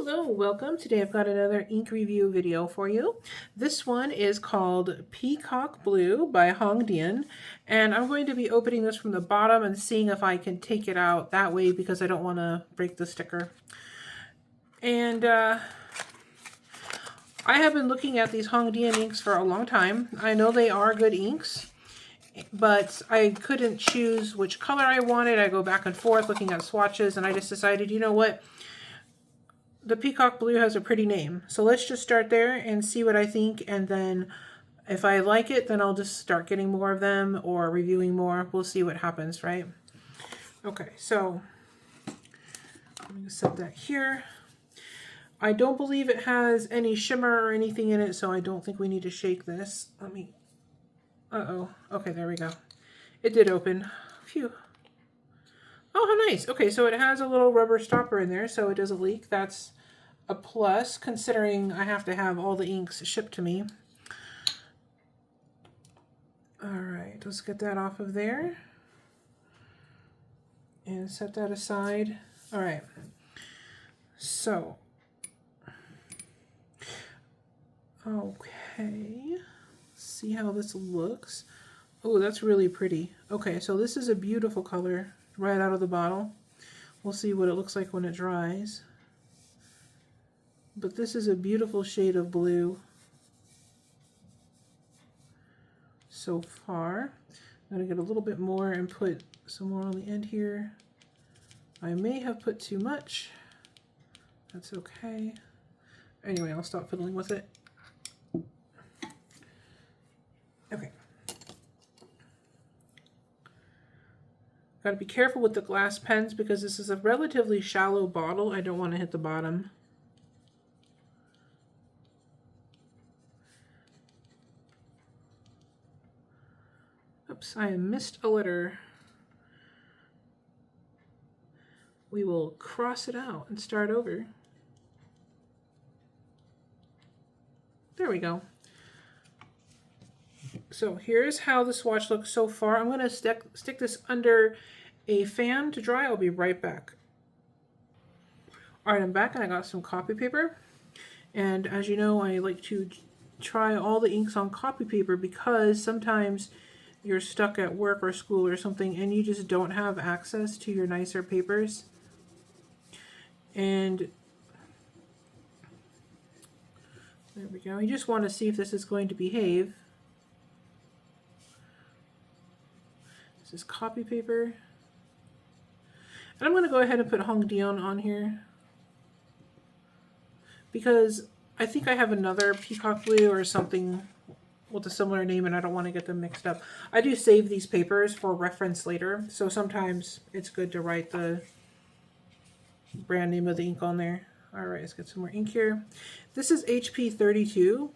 Hello, welcome. Today I've got another ink review video for you. This one is called Peacock Blue by Hongdian, and I'm going to be opening this from the bottom and seeing if I can take it out that way because I don't want to break the sticker. And I have been looking at these Hongdian inks for a long time. I know they are good inks, but I couldn't choose which color I wanted. I go back and forth looking at swatches, and I just decided, you know what? The Peacock Blue has a pretty name. So let's just start there and see what I think. And then if I like it, then I'll just start getting more of them or reviewing more. We'll see what happens, right? Okay, so I'm going to set that here. I don't believe it has any shimmer or anything in it, so I don't think we need to shake this. Let me... Uh-oh. Okay, there we go. It did open. Phew. Oh, how nice. Okay, so it has a little rubber stopper in there, so it doesn't leak. That's a plus, considering I have to have all the inks shipped to me. All right, let's get that off of there and set that aside. All right, so, okay, see how this looks. Oh, that's really pretty. Okay, so this is a beautiful color right out of the bottle. We'll see what it looks like when it dries. But this is a beautiful shade of blue so far. I'm going to get a little bit more and put some more on the end here. I may have put too much. That's okay. Anyway, I'll stop fiddling with it. Okay. Got to be careful with the glass pens because this is a relatively shallow bottle. I don't want to hit the bottom. Oops, I missed a letter. We will cross it out and start over. There we go. So here's how the swatch looks so far. I'm going to stick this under a fan to dry. I'll be right back. All right, I'm back and I got some copy paper. And as you know, I like to try all the inks on copy paper because sometimes you're stuck at work or school or something and you just don't have access to your nicer papers. And there we go. You just want to see if this is going to behave. This is copy paper. And I'm going to go ahead and put Hongdian on here because I think I have another Peacock Blue or something with a similar name and I don't want to get them mixed up. I do save these papers for reference later, so sometimes it's good to write the brand name of the ink on there. All right, let's get some more ink here. This is HP 32.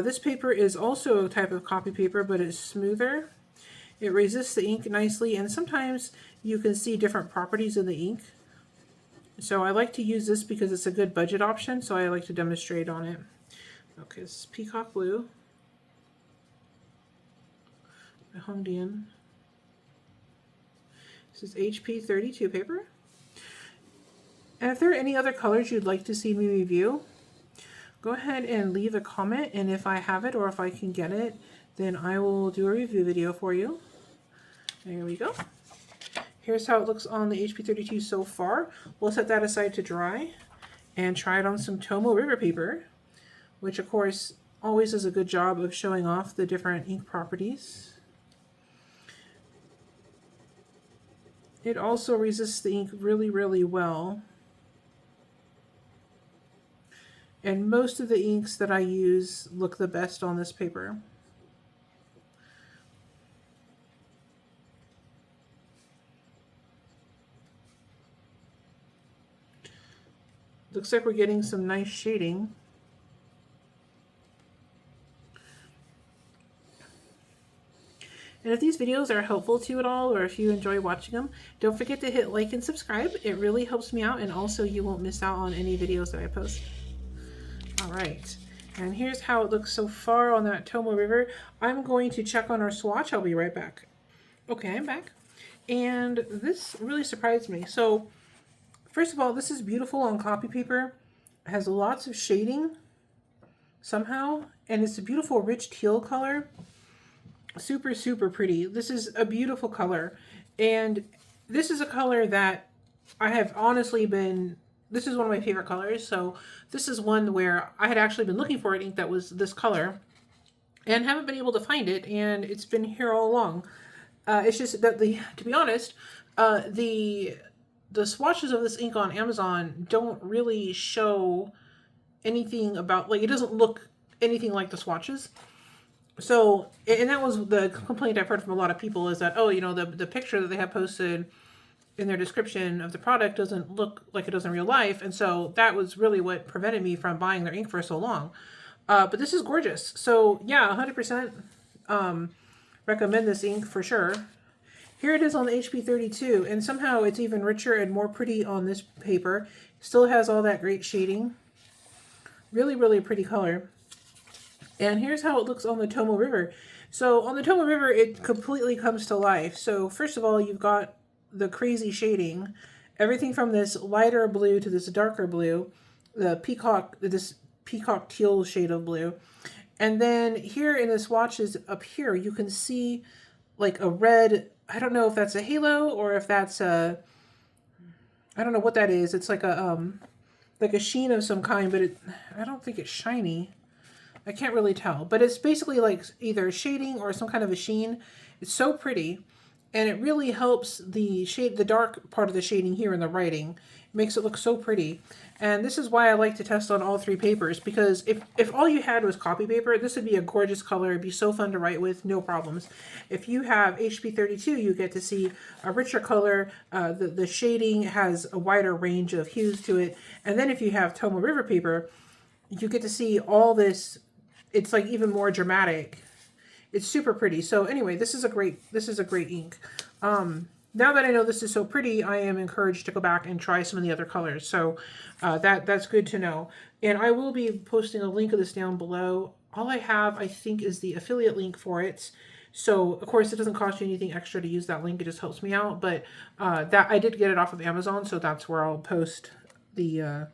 This paper is also a type of copy paper, but it's smoother. It resists the ink nicely, and sometimes you can see different properties of the ink. So I like to use this because it's a good budget option, so I like to demonstrate on it. Okay, this is Peacock Blue by Hongdian. This is HP 32 paper. And if there are any other colors you'd like to see me review, go ahead and leave a comment, and if I have it or if I can get it, then I will do a review video for you. There we go. Here's how it looks on the HP 32 so far. We'll set that aside to dry and try it on some Tomo River paper, which of course always does a good job of showing off the different ink properties. It also resists the ink really, really well. And most of the inks that I use look the best on this paper. Looks like we're getting some nice shading. And if these videos are helpful to you at all, or if you enjoy watching them, don't forget to hit like and subscribe. It really helps me out, and also you won't miss out on any videos that I post. All right, and here's how it looks so far on that Tomo River. I'm going to check on our swatch. I'll be right back. Okay, I'm back. And this really surprised me. So, first of all, this is beautiful on copy paper. has lots of shading somehow, and it's a beautiful rich teal color. Super, super pretty. This is a beautiful color, and this is a color that I have honestly been, this is one of my favorite colors. So this is one where I had actually been looking for an ink that was this color and haven't been able to find it, and it's been here all along. It's just that to be honest, the swatches of this ink on Amazon don't really show anything about, like, it doesn't look anything like the swatches. So, and that was the complaint I've heard from a lot of people, is that, oh, you know, the picture that they have posted in their description of the product doesn't look like it does in real life. And so that was really what prevented me from buying their ink for so long. But this is gorgeous. So yeah, 100% recommend this ink for sure. Here it is on the HP 32, and somehow it's even richer and more pretty on this paper. Still has all that great shading. Really, really pretty color. And here's how it looks on the Tomoe River. So on the Tomoe River, it completely comes to life. So first of all, you've got the crazy shading. Everything from this lighter blue to this darker blue. This peacock teal shade of blue. And then here in the swatches up here, you can see like a red, I don't know if that's a halo or if that's a, I don't know what that is. It's like a sheen of some kind, but I don't think it's shiny. I can't really tell, but it's basically like either shading or some kind of a sheen. It's so pretty, and it really helps the dark part of the shading here in the writing. It makes it look so pretty. And this is why I like to test on all three papers, because if all you had was copy paper, this would be a gorgeous color. It'd be so fun to write with, no problems. If you have HP 32, you get to see a richer color. The shading has a wider range of hues to it. And then if you have Tomoe River paper, you get to see all this. It's like even more dramatic. It's super pretty. So anyway, this is a great ink. Now that I know this is so pretty, I am encouraged to go back and try some of the other colors. So that's good to know. And I will be posting a link of this down below. All I have, I think, is the affiliate link for it. So of course it doesn't cost you anything extra to use that link. It just helps me out. But that I did get it off of Amazon, so that's where I'll post the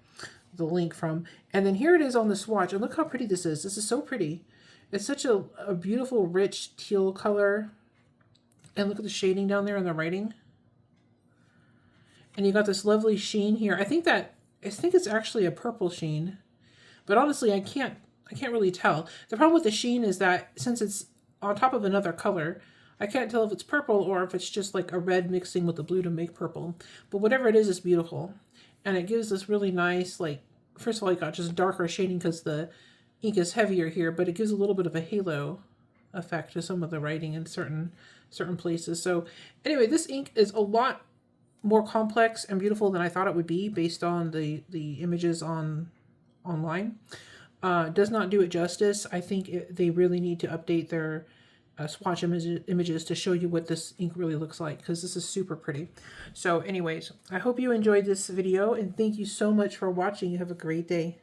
link from. And then here it is on the swatch, and look how pretty this is. This is so pretty. It's such a beautiful rich teal color, and look at the shading down there in the writing, and you got this lovely sheen here. I think it's actually a purple sheen, but honestly I can't really tell. The problem with the sheen is that since it's on top of another color, I can't tell if it's purple or if it's just like a red mixing with the blue to make purple. But whatever it is, it's beautiful, and it gives this really nice, like, first of all, you got just darker shading because the ink is heavier here, but it gives a little bit of a halo effect to some of the writing in certain places. So anyway, this ink is a lot more complex and beautiful than I thought it would be based on the images online. Does not do it justice. I think they really need to update their swatch images to show you what this ink really looks like, because this is super pretty. So anyways, I hope you enjoyed this video, and thank you so much for watching. You have a great day.